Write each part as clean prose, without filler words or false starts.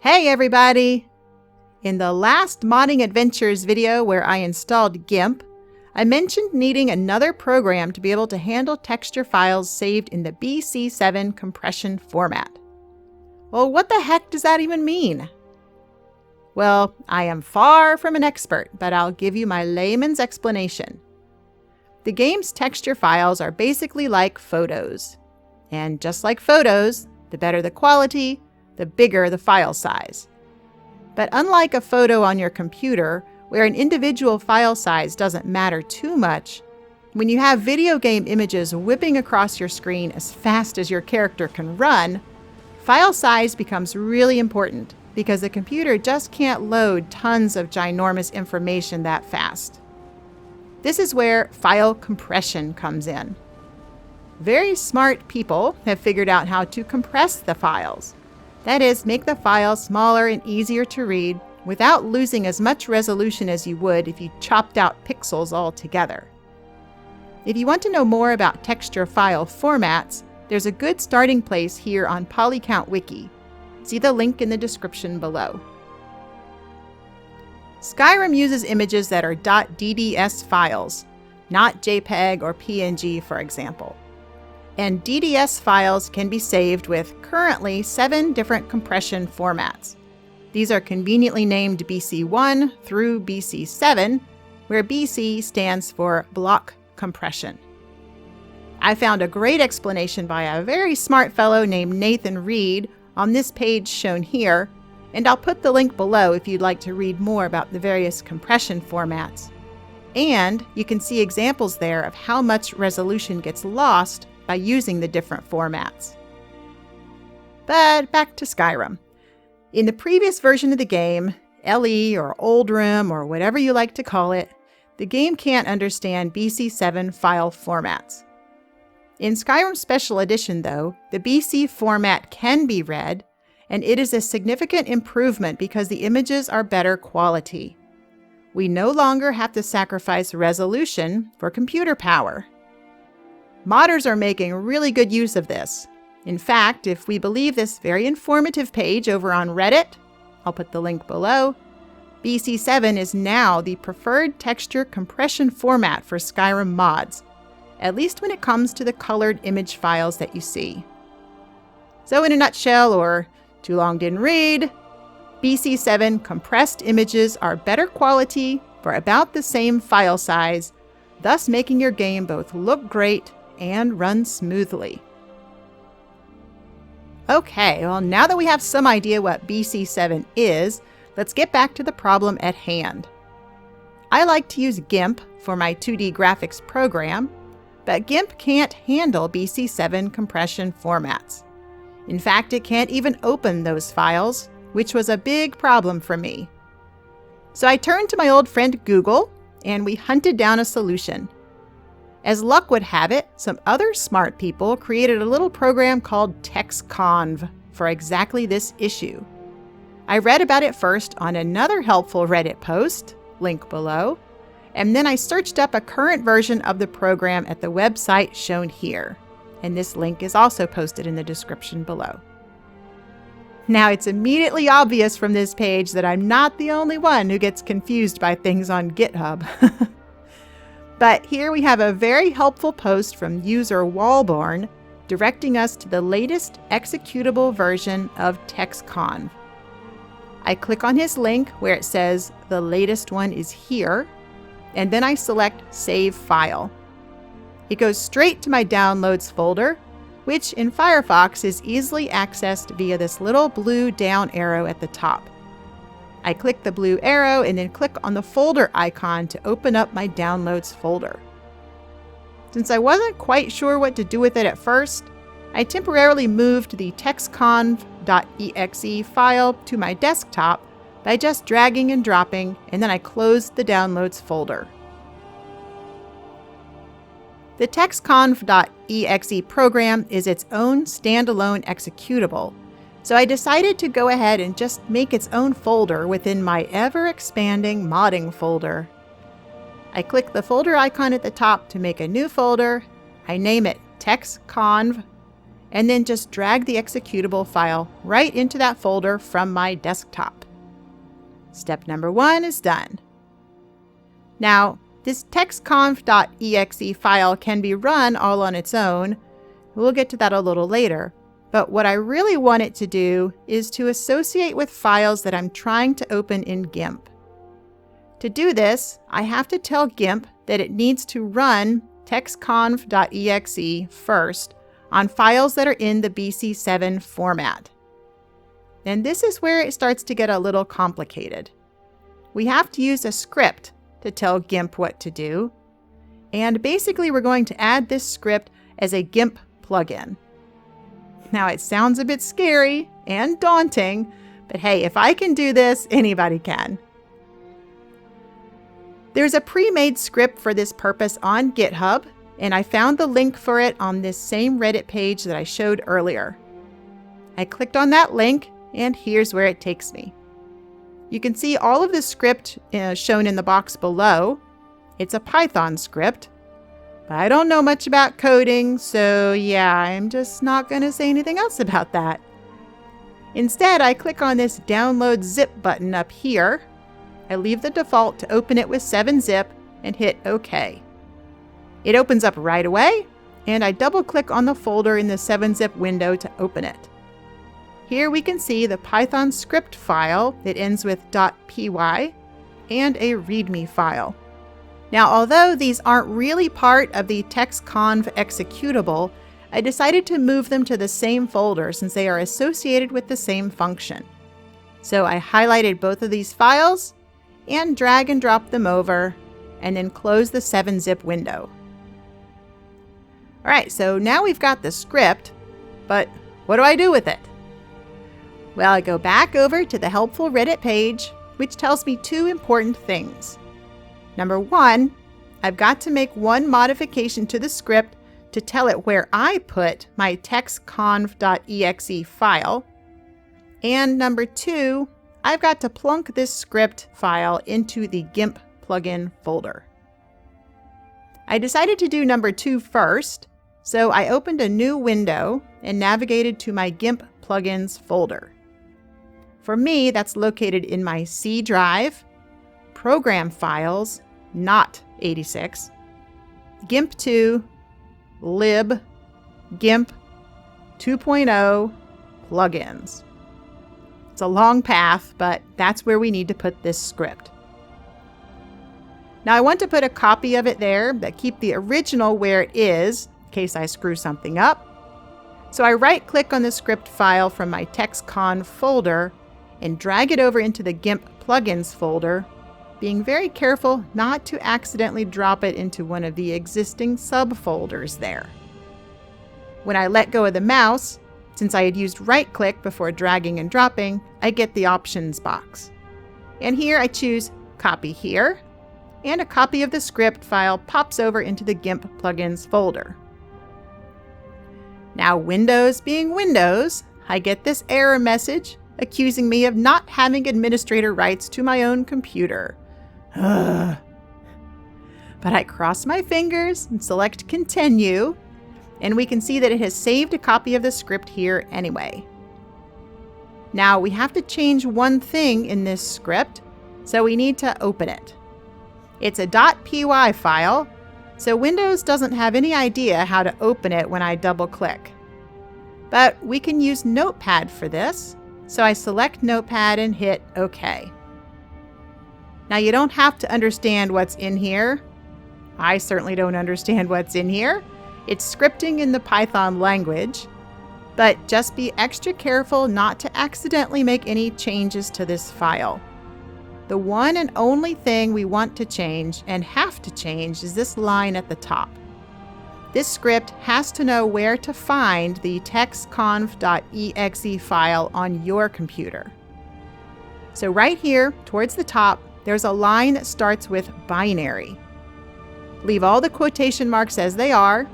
Hey everybody! In the last Modding Adventures video where I installed GIMP, I mentioned needing another program to be able to handle texture files saved in the BC7 compression format. Well, what the heck does that even mean? Well, I am far from an expert, but I'll give you my layman's explanation. The game's texture files are basically like photos. And just like photos, the better the quality, the bigger the file size. But unlike a photo on your computer, where an individual file size doesn't matter too much, when you have video game images whipping across your screen as fast as your character can run, file size becomes really important because the computer just can't load tons of ginormous information that fast. This is where file compression comes in. Very smart people have figured out how to compress the files. That is, make the file smaller and easier to read without losing as much resolution as you would if you chopped out pixels altogether. If you want to know more about texture file formats, there's a good starting place here on Polycount Wiki. See the link in the description below. Skyrim uses images that are .dds files, not JPEG or PNG, for example. And DDS files can be saved with currently 7 different compression formats. These are conveniently named BC1 through BC7, where BC stands for block compression. I found a great explanation by a very smart fellow named Nathan Reed on this page shown here, and I'll put the link below if you'd like to read more about the various compression formats. And you can see examples there of how much resolution gets lost by using the different formats. But back to Skyrim. In the previous version of the game, LE or Oldrim or whatever you like to call it, the game can't understand BC7 file formats. In Skyrim Special Edition, though, the BC format can be read, and it is a significant improvement because the images are better quality. We no longer have to sacrifice resolution for computer power. Modders are making really good use of this. In fact, if we believe this very informative page over on Reddit, I'll put the link below, BC7 is now the preferred texture compression format for Skyrim mods, at least when it comes to the colored image files that you see. So in a nutshell, or too long didn't read, BC7 compressed images are better quality for about the same file size, thus making your game both look great and run smoothly. Okay, well now that we have some idea what BC7 is, let's get back to the problem at hand. I like to use GIMP for my 2D graphics program, but GIMP can't handle BC7 compression formats. In fact, it can't even open those files, which was a big problem for me. So I turned to my old friend Google, and we hunted down a solution. As luck would have it, some other smart people created a little program called texconv for exactly this issue. I read about it first on another helpful Reddit post, link below, and then I searched up a current version of the program at the website shown here, and this link is also posted in the description below. Now, it's immediately obvious from this page that I'm not the only one who gets confused by things on GitHub. But here we have a very helpful post from user Walborn directing us to the latest executable version of texconv. I click on his link where it says the latest one is here, and then I select Save File. It goes straight to my Downloads folder, which in Firefox is easily accessed via this little blue down arrow at the top. I click the blue arrow and then click on the folder icon to open up my Downloads folder. Since I wasn't quite sure what to do with it at first, I temporarily moved the texconv.exe file to my desktop by just dragging and dropping, and then I closed the Downloads folder. The texconv.exe program is its own standalone executable, so I decided to go ahead and just make its own folder within my ever-expanding modding folder. I click the folder icon at the top to make a new folder, I name it texconv, and then just drag the executable file right into that folder from my desktop. Step number 1 is done. Now, this texconv.exe file can be run all on its own. We'll get to that a little later. But what I really want it to do is to associate with files that I'm trying to open in GIMP. To do this, I have to tell GIMP that it needs to run texconv.exe first on files that are in the BC7 format. And this is where it starts to get a little complicated. We have to use a script to tell GIMP what to do. And basically, we're going to add this script as a GIMP plugin. Now, it sounds a bit scary and daunting, but hey, if I can do this, anybody can. There's a pre-made script for this purpose on GitHub, and I found the link for it on this same Reddit page that I showed earlier. I clicked on that link, and here's where it takes me. You can see all of the script shown in the box below. It's a Python script. But I don't know much about coding, so yeah, I'm just not going to say anything else about that. Instead, I click on this Download Zip button up here. I leave the default to open it with 7-zip and hit OK. It opens up right away, and I double-click on the folder in the 7-zip window to open it. Here we can see the Python script file that ends with .py and a README file. Now, although these aren't really part of the texconv executable, I decided to move them to the same folder since they are associated with the same function. So I highlighted both of these files and drag and drop them over, and then close the 7-zip window. All right, so now we've got the script, but what do I do with it? Well, I go back over to the helpful Reddit page, which tells me 2 important things. Number 1, I've got to make one modification to the script to tell it where I put my texconv.exe file. And number 2, I've got to plunk this script file into the GIMP plugin folder. I decided to do number 2 first, so I opened a new window and navigated to my GIMP plugins folder. For me, that's located in my C drive, Program Files, not 86, GIMP 2, lib, GIMP 2.0, plugins. It's a long path, but that's where we need to put this script. Now I want to put a copy of it there, but keep the original where it is in case I screw something up. So I right-click on the script file from my texconv folder and drag it over into the GIMP plugins folder, being very careful not to accidentally drop it into one of the existing subfolders there. When I let go of the mouse, since I had used right-click before dragging and dropping, I get the options box. And here I choose Copy Here, and a copy of the script file pops over into the GIMP plugins folder. Now, Windows being Windows, I get this error message accusing me of not having administrator rights to my own computer. But I cross my fingers and select Continue, and we can see that it has saved a copy of the script here anyway. Now we have to change one thing in this script, so we need to open it. It's a .py file, so Windows doesn't have any idea how to open it when I double-click. But we can use Notepad for this, so I select Notepad and hit OK. Now you don't have to understand what's in here. I certainly don't understand what's in here. It's scripting in the Python language, but just be extra careful not to accidentally make any changes to this file. The one and only thing we want to change and have to change is this line at the top. This script has to know where to find the texconv.exe file on your computer. So right here, towards the top, there's a line that starts with binary. Leave all the quotation marks as they are,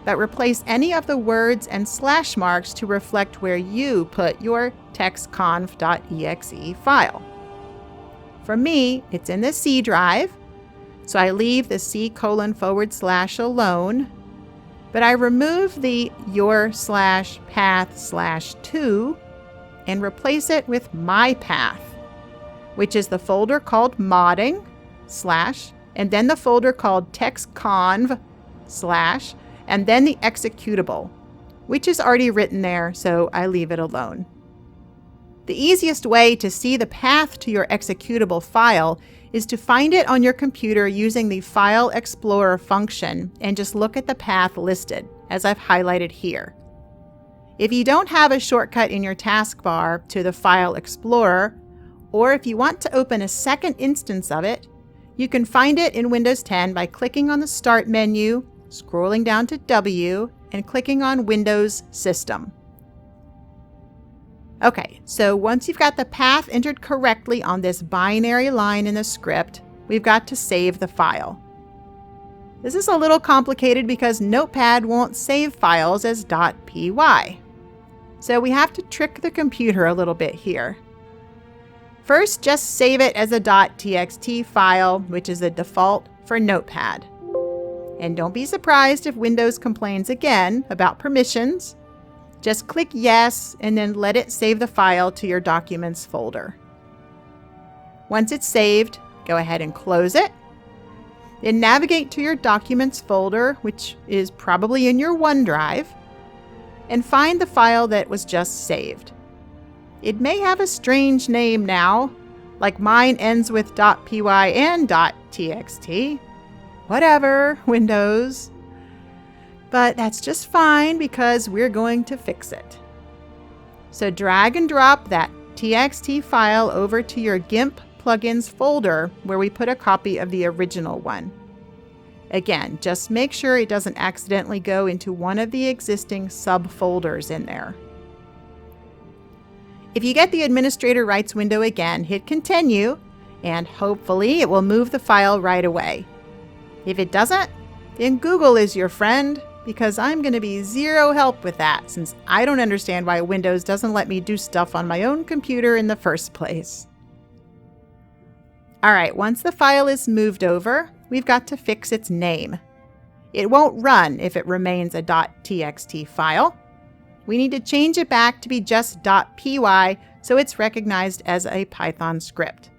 but replace any of the words and slash marks to reflect where you put your texconv.exe file. For me, it's in the C drive, so I leave the C:// alone, but I remove the your/path/to and replace it with my path, which is the folder called modding / and then the folder called texconv / and then the executable, which is already written there, so I leave it alone. The easiest way to see the path to your executable file is to find it on your computer using the File Explorer function and just look at the path listed, as I've highlighted here. If you don't have a shortcut in your taskbar to the File Explorer, or if you want to open a second instance of it, you can find it in Windows 10 by clicking on the Start menu, scrolling down to W, and clicking on Windows System. Okay, so once you've got the path entered correctly on this binary line in the script, we've got to save the file. This is a little complicated because Notepad won't save files as .py. So we have to trick the computer a little bit here. First, just save it as a .txt file, which is the default for Notepad. And don't be surprised if Windows complains again about permissions. Just click yes and then let it save the file to your Documents folder. Once it's saved, go ahead and close it. Then navigate to your Documents folder, which is probably in your OneDrive, and find the file that was just saved. It may have a strange name now, like mine ends with .py and .txt. Whatever, Windows. But that's just fine because we're going to fix it. So drag and drop that txt file over to your GIMP plugins folder where we put a copy of the original one. Again, just make sure it doesn't accidentally go into one of the existing subfolders in there. If you get the Administrator Rights window again, hit Continue, and hopefully it will move the file right away. If it doesn't, then Google is your friend, because I'm going to be zero help with that since I don't understand why Windows doesn't let me do stuff on my own computer in the first place. Alright, once the file is moved over, we've got to fix its name. It won't run if it remains a .txt file. We need to change it back to be just .py so it's recognized as a Python script.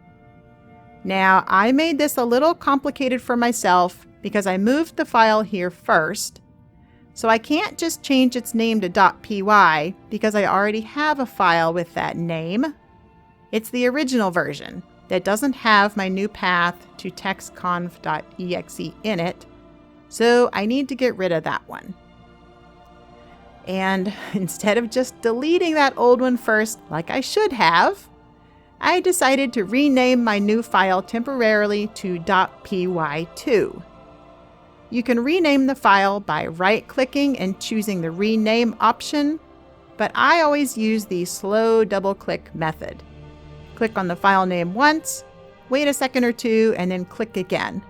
Now, I made this a little complicated for myself because I moved the file here first, so I can't just change its name to .py because I already have a file with that name. It's the original version that doesn't have my new path to texconv.exe in it, so I need to get rid of that one. And instead of just deleting that old one first, like I should have, I decided to rename my new file temporarily to .py2. You can rename the file by right-clicking and choosing the rename option, but I always use the slow double-click method. Click on the file name once, wait a second or two, and then click again.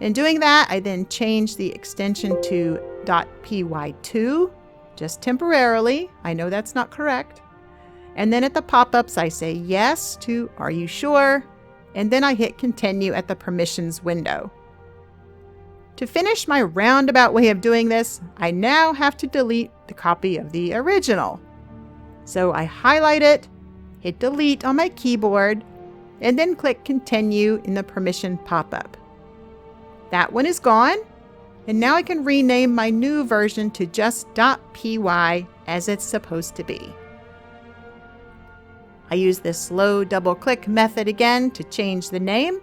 In doing that, I then change the extension to .py2, just temporarily. I know that's not correct. And then at the pop-ups, I say yes to "Are you sure?" and then I hit Continue at the Permissions window. To finish my roundabout way of doing this, I now have to delete the copy of the original. So I highlight it, hit Delete on my keyboard, and then click Continue in the Permission pop-up. That one is gone, and now I can rename my new version to just .py as it's supposed to be. I use this slow double-click method again to change the name,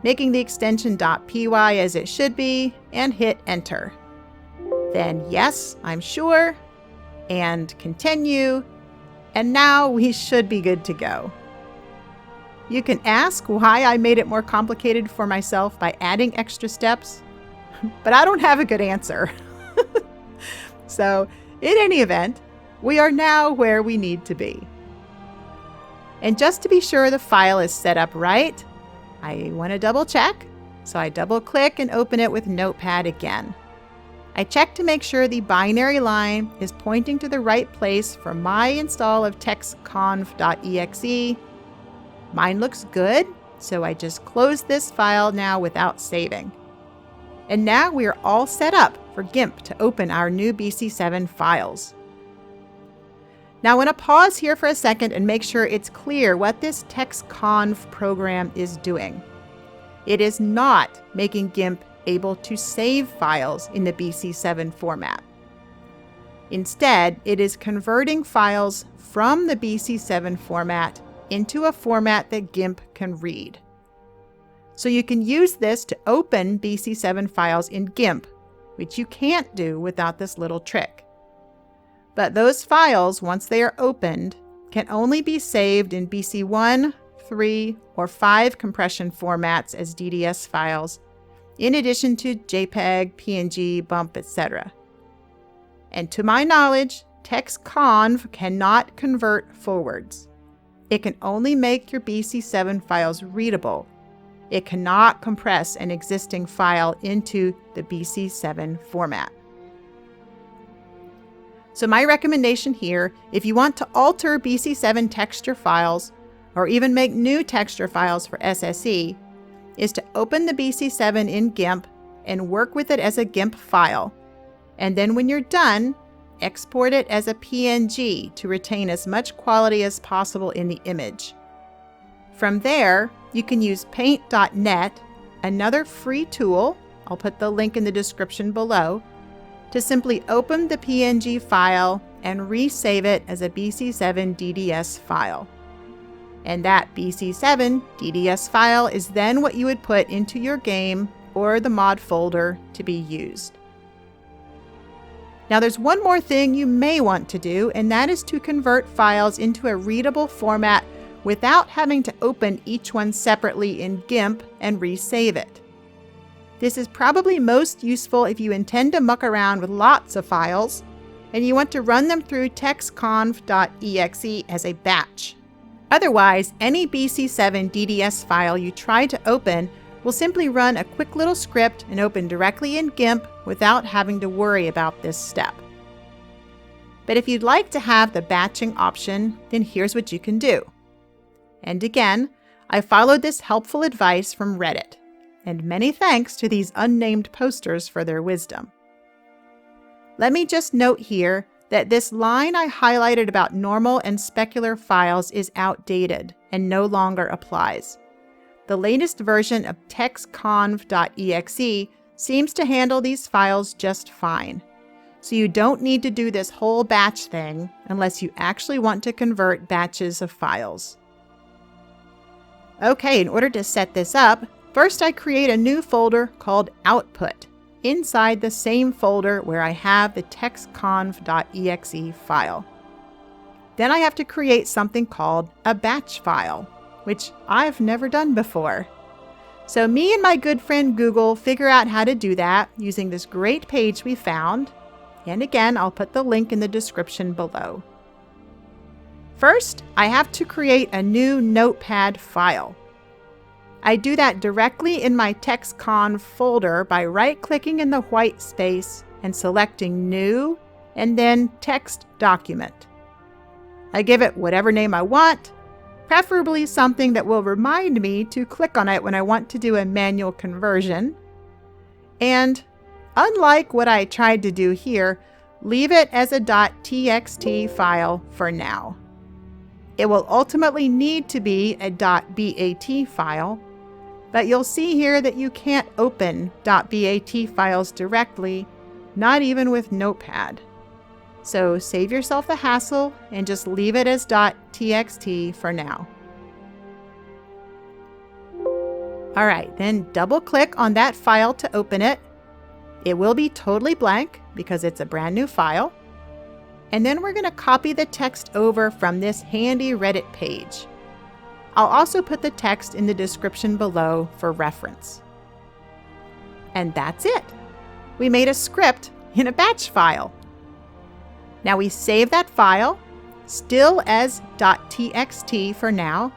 making the extension .py as it should be, and hit Enter. Then yes, I'm sure, and Continue, and now we should be good to go. You can ask why I made it more complicated for myself by adding extra steps, but I don't have a good answer. So, in any event, we are now where we need to be. And just to be sure the file is set up right, I want to double check, so I double click and open it with Notepad again. I check to make sure the binary line is pointing to the right place for my install of texconv.exe. Mine looks good, so I just close this file now without saving. And now we are all set up for GIMP to open our new BC7 files. Now I want to pause here for a second and make sure it's clear what this texconv program is doing. It is not making GIMP able to save files in the BC7 format. Instead, it is converting files from the BC7 format into a format that GIMP can read. So you can use this to open BC7 files in GIMP, which you can't do without this little trick. But those files, once they are opened, can only be saved in BC1, 3, or 5 compression formats as DDS files, in addition to JPEG, PNG, BUMP, etc. And to my knowledge, texconv cannot convert forwards. It can only make your BC7 files readable. It cannot compress an existing file into the BC7 format. So my recommendation here, if you want to alter BC7 texture files, or even make new texture files for SSE, is to open the BC7 in GIMP and work with it as a GIMP file. And then when you're done, export it as a PNG to retain as much quality as possible in the image. From there, you can use paint.net, another free tool, I'll put the link in the description below, to simply open the PNG file and resave it as a BC7 DDS file. And that BC7 DDS file is then what you would put into your game or the mod folder to be used. Now there's one more thing you may want to do, and that is to convert files into a readable format without having to open each one separately in GIMP and resave it. This is probably most useful if you intend to muck around with lots of files and you want to run them through texconv.exe as a batch. Otherwise, any BC7 DDS file you try to open will simply run a quick little script and open directly in GIMP without having to worry about this step. But if you'd like to have the batching option, then here's what you can do. And again, I followed this helpful advice from Reddit, and many thanks to these unnamed posters for their wisdom. Let me just note here that this line I highlighted about normal and specular files is outdated and no longer applies. The latest version of texconv.exe seems to handle these files just fine. So you don't need to do this whole batch thing unless you actually want to convert batches of files. Okay, in order to set this up, first I create a new folder called Output inside the same folder where I have the texconv.exe file. Then I have to create something called a batch file, which I've never done before. So me and my good friend Google figure out how to do that using this great page we found. And again, I'll put the link in the description below. First, I have to create a new notepad file. I do that directly in my texconv folder by right-clicking in the white space and selecting New and then Text Document. I give it whatever name I want, preferably something that will remind me to click on it when I want to do a manual conversion. And unlike what I tried to do here, leave it as a .txt file for now. It will ultimately need to be a .bat file, but you'll see here that you can't open .bat files directly, not even with Notepad. So save yourself the hassle and just leave it as .txt for now. All right, then double-click on that file to open it. It will be totally blank because it's a brand new file. And then we're going to copy the text over from this handy Reddit page. I'll also put the text in the description below for reference. And that's it. We made a script in a batch file. Now we save that file, still as .txt for now,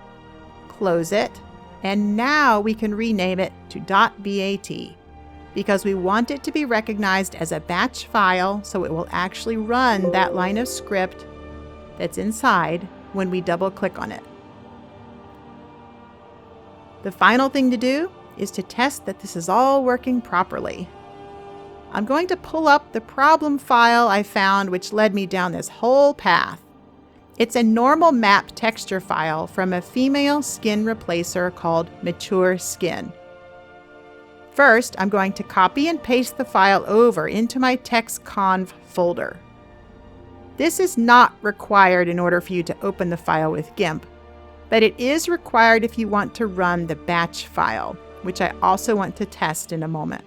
close it, and now we can rename it to .bat because we want it to be recognized as a batch file so it will actually run that line of script that's inside when we double click on it. The final thing to do is to test that this is all working properly. I'm going to pull up the problem file I found, which led me down this whole path. It's a normal map texture file from a female skin replacer called Mature Skin. First, I'm going to copy and paste the file over into my texconv folder. This is not required in order for you to open the file with GIMP, but it is required if you want to run the batch file, which I also want to test in a moment.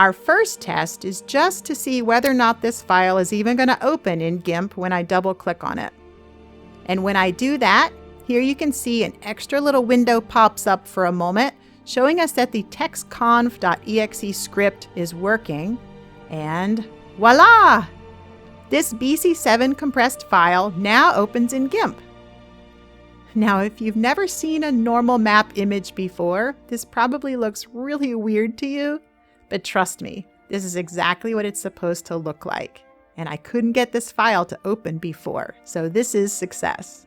Our first test is just to see whether or not this file is even going to open in GIMP when I double click on it. And when I do that, here you can see an extra little window pops up for a moment, showing us that the texconv.exe script is working. And voila! This BC7 compressed file now opens in GIMP. Now, if you've never seen a normal map image before, this probably looks really weird to you. But trust me, this is exactly what it's supposed to look like. And I couldn't get this file to open before, so this is success.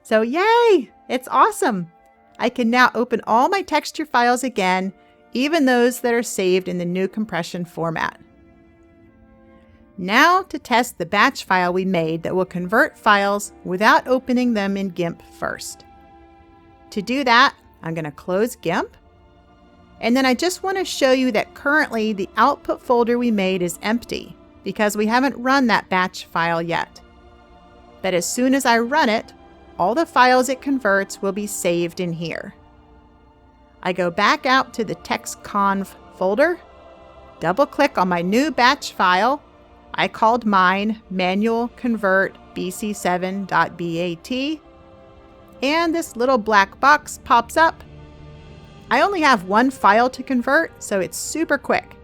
So yay! It's awesome! I can now open all my texture files again, even those that are saved in the new compression format. Now to test the batch file we made that will convert files without opening them in GIMP first. To do that, I'm going to close GIMP. And then I just want to show you that currently the output folder we made is empty because we haven't run that batch file yet. But as soon as I run it, all the files it converts will be saved in here. I go back out to the texconv folder, double click on my new batch file. I called mine manual convert bc7.bat, and this little black box pops up. I only have one file to convert, so it's super quick.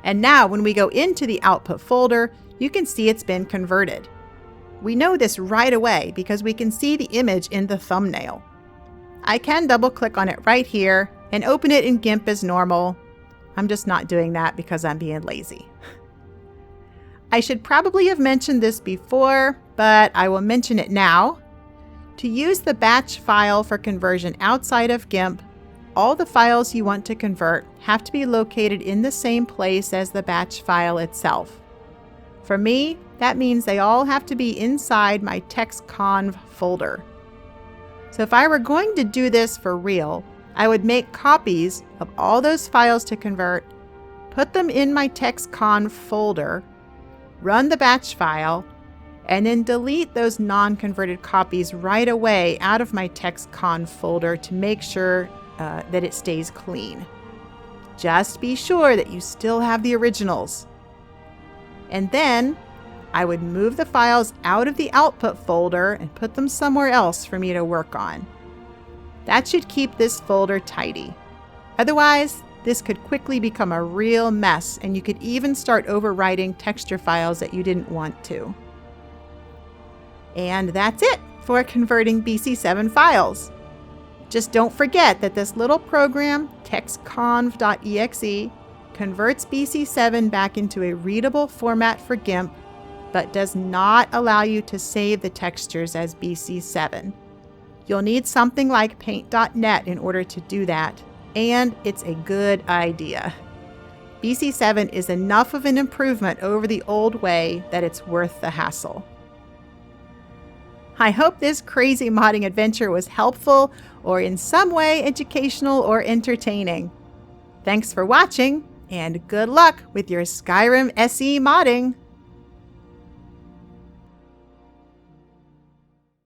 And now when we go into the output folder, you can see it's been converted. We know this right away because we can see the image in the thumbnail. I can double click on it right here and open it in GIMP as normal. I'm just not doing that because I'm being lazy. I should probably have mentioned this before, but I will mention it now. To use the batch file for conversion outside of GIMP, all the files you want to convert have to be located in the same place as the batch file itself. For me, that means they all have to be inside my texconv folder. So if I were going to do this for real, I would make copies of all those files to convert, put them in my texconv folder, run the batch file, and then delete those non-converted copies right away out of my texconv folder to make sure that it stays clean. Just be sure that you still have the originals. And then I would move the files out of the output folder and put them somewhere else for me to work on. That should keep this folder tidy. Otherwise, this could quickly become a real mess, and you could even start overwriting texture files that you didn't want to. And that's it for converting BC7 files. Just don't forget that this little program, texconv.exe, converts BC7 back into a readable format for GIMP, but does not allow you to save the textures as BC7. You'll need something like paint.net in order to do that, and it's a good idea. BC7 is enough of an improvement over the old way that it's worth the hassle. I hope this crazy modding adventure was helpful or in some way educational or entertaining. Thanks for watching, and good luck with your Skyrim SE modding!